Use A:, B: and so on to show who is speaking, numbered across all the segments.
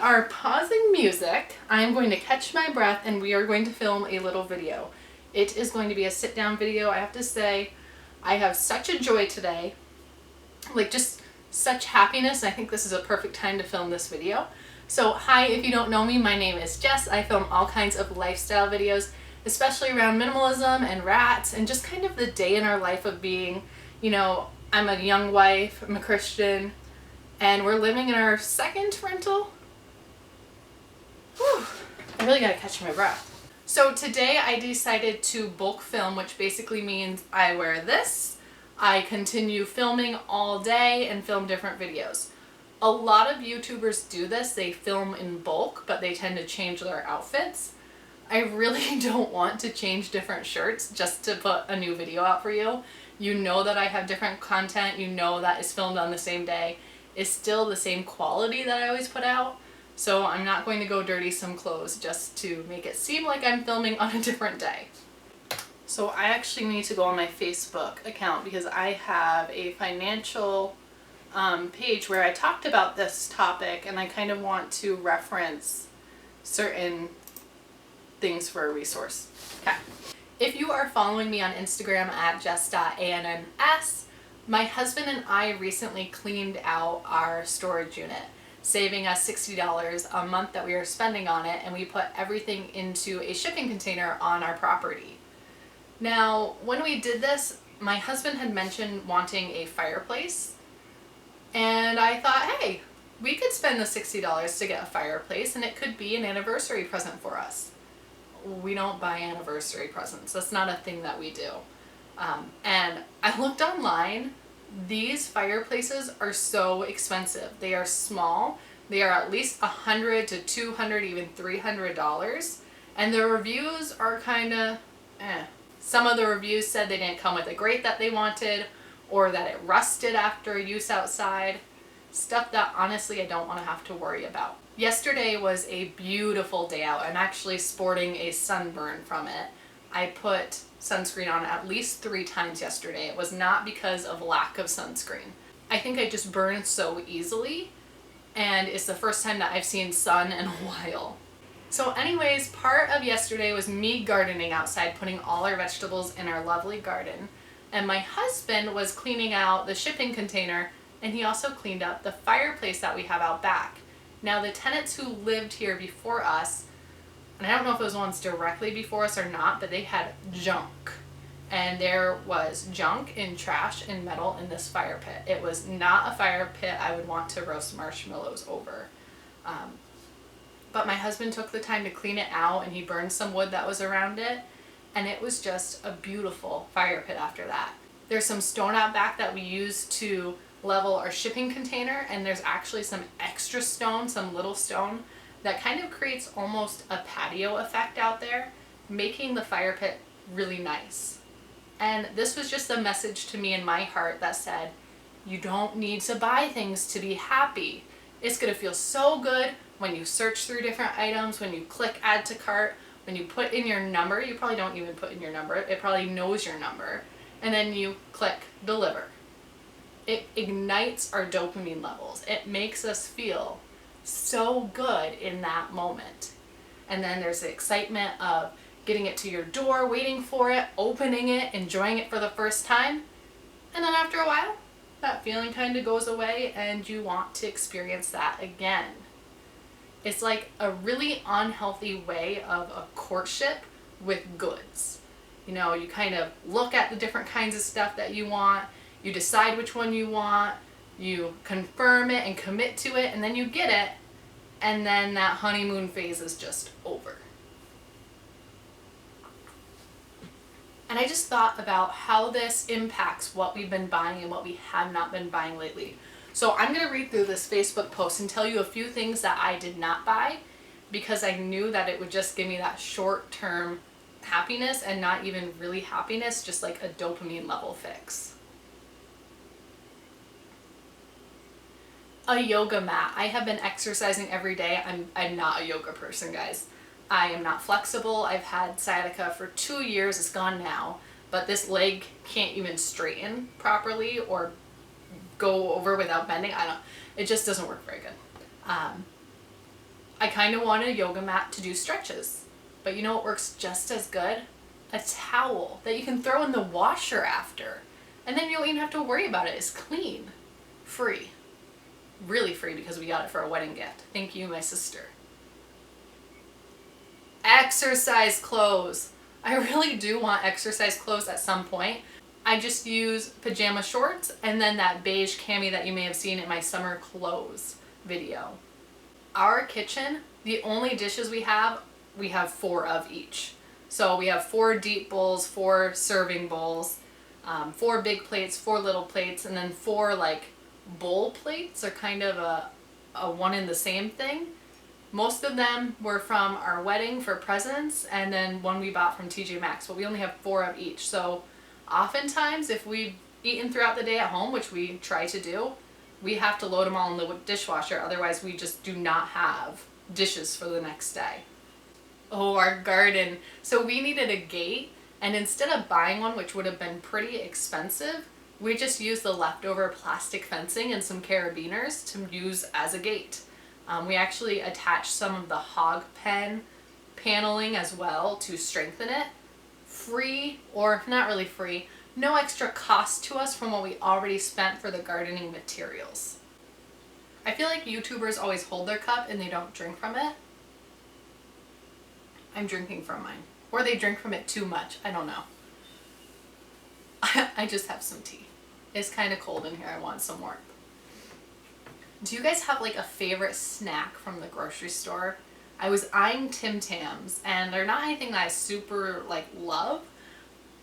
A: are pausing music. I'm going to catch my breath and we are going to film a little video. It is going to be a sit down video. I have to say, I have such a joy today, like just such happiness. I think this is a perfect time to film this video. So hi, if you don't know me, my name is Jess. I film all kinds of lifestyle videos, especially around minimalism and rats and just kind of the day in our life of being, you know, I'm a young wife, I'm a Christian, and we're living in our second rental. Whew, I really gotta catch my breath. So today I decided to bulk film, which basically means I wear this, I continue filming all day and film different videos. A lot of YouTubers do this, they film in bulk, but they tend to change their outfits. I really don't want to change different shirts just to put a new video out for you. You know that I have different content, you know that is filmed on the same day. It's still the same quality that I always put out. So I'm not going to go dirty some clothes just to make it seem like I'm filming on a different day. So I actually need to go on my Facebook account because I have a financial page where I talked about this topic and I kind of want to reference certain things for a resource. Okay. If you are following me on Instagram at jess.anns, my husband and I recently cleaned out our storage unit, saving us $60 a month that we were spending on it, and we put everything into a shipping container on our property. Now, when we did this, my husband had mentioned wanting a fireplace, and I thought, hey, we could spend the $60 to get a fireplace, and it could be an anniversary present for us. We don't buy anniversary presents. That's not a thing that we do. And I looked online. These fireplaces are so expensive. They are small. They are at least $100 to $200, even $300. And the reviews are kind of Some of the reviews said they didn't come with the grate that they wanted, or that it rusted after use outside. Stuff that honestly I don't want to have to worry about. Yesterday was a beautiful day out. I'm actually sporting a sunburn from it. I put sunscreen on at least 3 times yesterday. It was not because of lack of sunscreen. I think I just burn so easily, and it's the first time that I've seen sun in a while. So anyways, part of yesterday was me gardening outside, putting all our vegetables in our lovely garden. And my husband was cleaning out the shipping container, and he also cleaned up the fireplace that we have out back. Now the tenants who lived here before us, and I don't know if it was the ones directly before us or not, but they had junk. And there was junk and trash and metal in this fire pit. It was not a fire pit I would want to roast marshmallows over. But my husband took the time to clean it out, and he burned some wood that was around it. And it was just a beautiful fire pit after that. There's some stone out back that we used to level our shipping container, and there's actually some extra stone, some little stone, that kind of creates almost a patio effect out there, making the fire pit really nice. And this was just a message to me in my heart that said, you don't need to buy things to be happy. It's gonna feel so good when you search through different items, when you click add to cart, when you put in your number. You probably don't even put in your number, it probably knows your number, and then you click deliver. It ignites our dopamine levels. It makes us feel so good in that moment. And then there's the excitement of getting it to your door, waiting for it, opening it, enjoying it for the first time. And then after a while, that feeling kind of goes away and you want to experience that again. It's like a really unhealthy way of a courtship with goods. You know, you kind of look at the different kinds of stuff that you want, you decide which one you want, you confirm it and commit to it, and then you get it, and then that honeymoon phase is just over. And I just thought about how this impacts what we've been buying and what we have not been buying lately. So I'm going to read through this Facebook post and tell you a few things that I did not buy because I knew that it would just give me that short-term happiness and not even really happiness, just like a dopamine level fix. A yoga mat. I have been exercising every day. I'm not a yoga person, guys. I am not flexible. I've had sciatica for 2 years. It's gone now. But this leg can't even straighten properly or go over without bending. It just doesn't work very good. I kind of want a yoga mat to do stretches. But you know what works just as good? A towel that you can throw in the washer after. And then you don't even have to worry about it. It's clean. Free. Really free because we got it for a wedding gift. Thank you, my sister. Exercise clothes. I really do want exercise clothes at some point. I just use pajama shorts and then that beige cami that you may have seen in my summer clothes video. Our kitchen, the only dishes we have 4 of each. So we have 4 deep bowls, 4 serving bowls, 4 big plates, 4 little plates, and then 4 like bowl plates are kind of a one and the same thing. Most of them were from our wedding for presents, and then one we bought from TJ Maxx, but we only have 4 of each. So oftentimes if we've eaten throughout the day at home, which we try to do, we have to load them all in the dishwasher. Otherwise we just do not have dishes for the next day. Oh, our garden. So we needed a gate, and instead of buying one, which would have been pretty expensive, we just used the leftover plastic fencing and some carabiners to use as a gate. We actually attached some of the hog pen paneling as well to strengthen it. Free, or not really free, no extra cost to us from what we already spent for the gardening materials. I feel like YouTubers always hold their cup and they don't drink from it. I'm drinking from mine. Or they drink from it too much. I don't know. I just have some tea. It's kind of cold in here. I want some warmth. Do you guys have like a favorite snack from the grocery store? I was eyeing Tim Tams, and they're not anything that I super like love,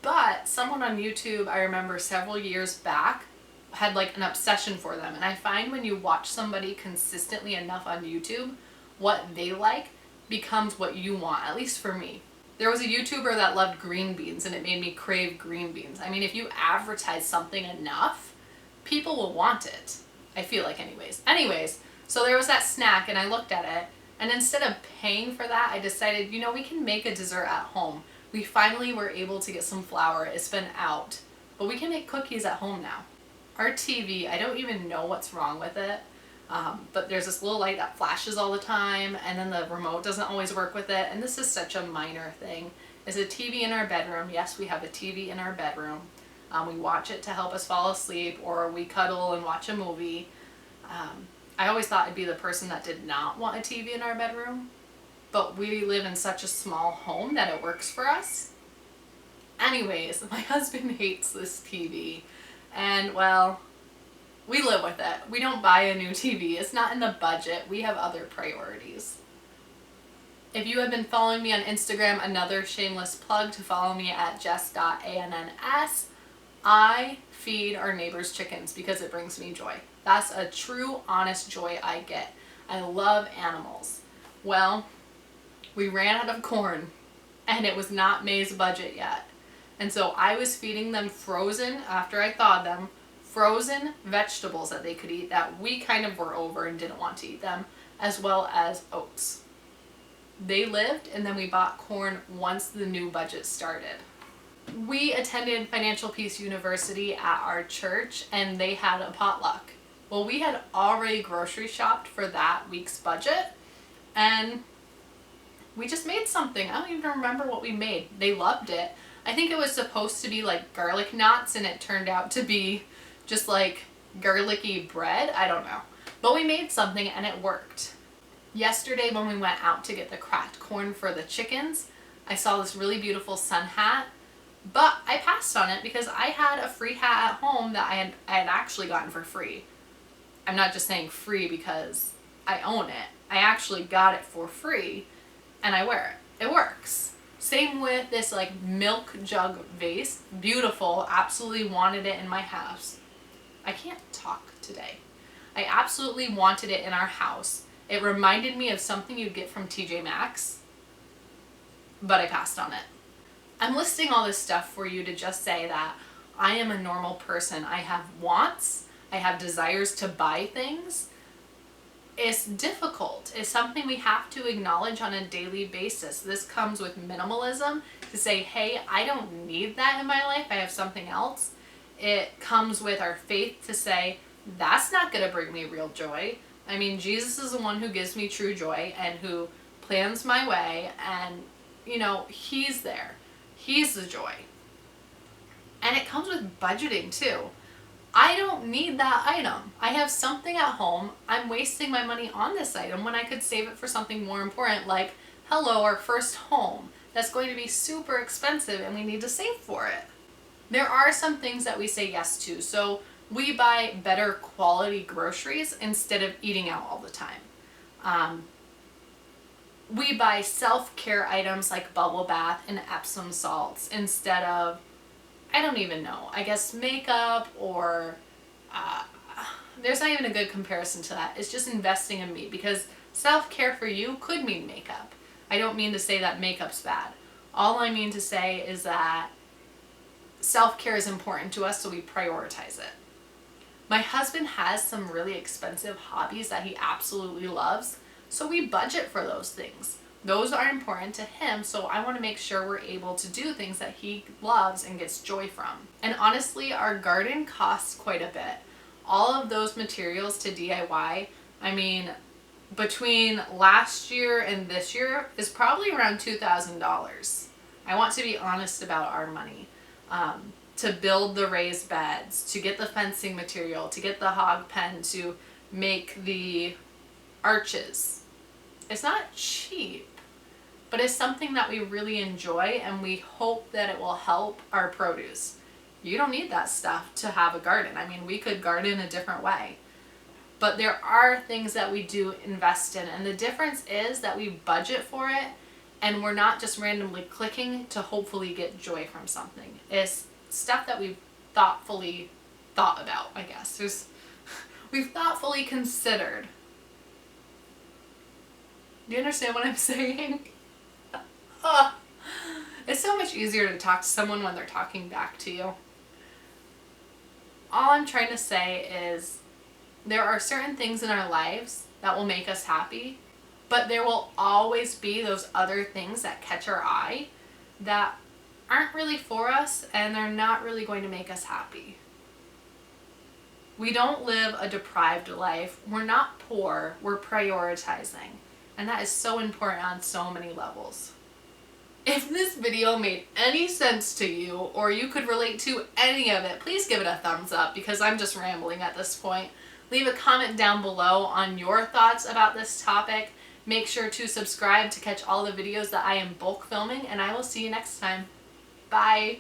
A: but someone on YouTube, I remember several years back, had like an obsession for them. And I find when you watch somebody consistently enough on YouTube, what they like becomes what you want, at least for me. There was a YouTuber that loved green beans and it made me crave green beans. I mean, if you advertise something enough, people will want it. I feel like anyways. So there was that snack and I looked at it, and instead of paying for that, I decided, you know, we can make a dessert at home. We finally were able to get some flour. It's been out, but we can make cookies at home now. Our TV, I don't even know what's wrong with it. But there's this little light that flashes all the time, and then the remote doesn't always work with it, and this is such a minor thing. Is a TV in our bedroom. Yes, we have a TV in our bedroom. We watch it to help us fall asleep, or we cuddle and watch a movie. I always thought I'd be the person that did not want a TV in our bedroom, but we live in such a small home that it works for us. Anyways, my husband hates this TV, and well, we live with it. We don't buy a new TV. It's not in the budget. We have other priorities. If you have been following me on Instagram, another shameless plug to follow me at jess.anns. I feed our neighbors' chickens because it brings me joy. That's a true, honest joy I get. I love animals. Well, we ran out of corn and it was not May's budget yet. And so I was feeding them frozen, after I thawed them, frozen vegetables that they could eat that we kind of were over and didn't want to eat them, as well as oats. They lived, and then we bought corn once the new budget started. We attended Financial Peace University at our church, and they had a potluck. Well, we had already grocery shopped for that week's budget, and we just made something. I don't even remember what we made. They loved it. I think it was supposed to be like garlic knots, and it turned out to be just like garlicky bread. I don't know. But we made something and it worked. Yesterday when we went out to get the cracked corn for the chickens, I saw this really beautiful sun hat, but I passed on it because I had a free hat at home that I had actually gotten for free. I'm not just saying free because I own it. I actually got it for free and I wear it. It works. Same with this like milk jug vase. Beautiful. Absolutely wanted it in my house. I can't talk today. I absolutely wanted it in our house. It reminded me of something you'd get from TJ Maxx, but I passed on it. I'm listing all this stuff for you to just say that I am a normal person. I have wants. I have desires to buy things. It's difficult. It's something we have to acknowledge on a daily basis. This comes with minimalism, to say, hey, I don't need that in my life. I have something else. It comes with our faith to say, that's not going to bring me real joy. I mean, Jesus is the one who gives me true joy and who plans my way, and, you know, he's there. He's the joy. And it comes with budgeting too. I don't need that item. I have something at home. I'm wasting my money on this item when I could save it for something more important, like, hello, our first home. That's going to be super expensive and we need to save for it. There are some things that we say yes to. So we buy better quality groceries instead of eating out all the time. We buy self-care items like bubble bath and Epsom salts instead of, I don't even know, I guess makeup, or there's not even a good comparison to that. It's just investing in me, because self-care for you could mean makeup. I don't mean to say that makeup's bad. All I mean to say is that self-care is important to us, so we prioritize it. My husband has some really expensive hobbies that he absolutely loves, so we budget for those things. Those are important to him, so I want to make sure we're able to do things that he loves and gets joy from. And honestly, our garden costs quite a bit. All of those materials to DIY, I mean, between last year and this year is probably around $2,000. I want to be honest about our money. To build the raised beds, to get the fencing material, to get the hog pen, to make the arches. It's not cheap, but it's something that we really enjoy, and we hope that it will help our produce. You don't need that stuff to have a garden. I mean, we could garden a different way. But there are things that we do invest in, and the difference is that we budget for it, and we're not just randomly clicking to hopefully get joy from something. It's stuff that we've thoughtfully thought about, I guess. We've thoughtfully considered. Do you understand what I'm saying? It's so much easier to talk to someone when they're talking back to you. All I'm trying to say is there are certain things in our lives that will make us happy, but there will always be those other things that catch our eye that aren't really for us, and they're not really going to make us happy. We don't live a deprived life. We're not poor. We're prioritizing. And that is so important on so many levels. If this video made any sense to you, or you could relate to any of it, please give it a thumbs up, because I'm just rambling at this point. Leave a comment down below on your thoughts about this topic. Make sure to subscribe to catch all the videos that I am bulk filming, and I will see you next time. Bye.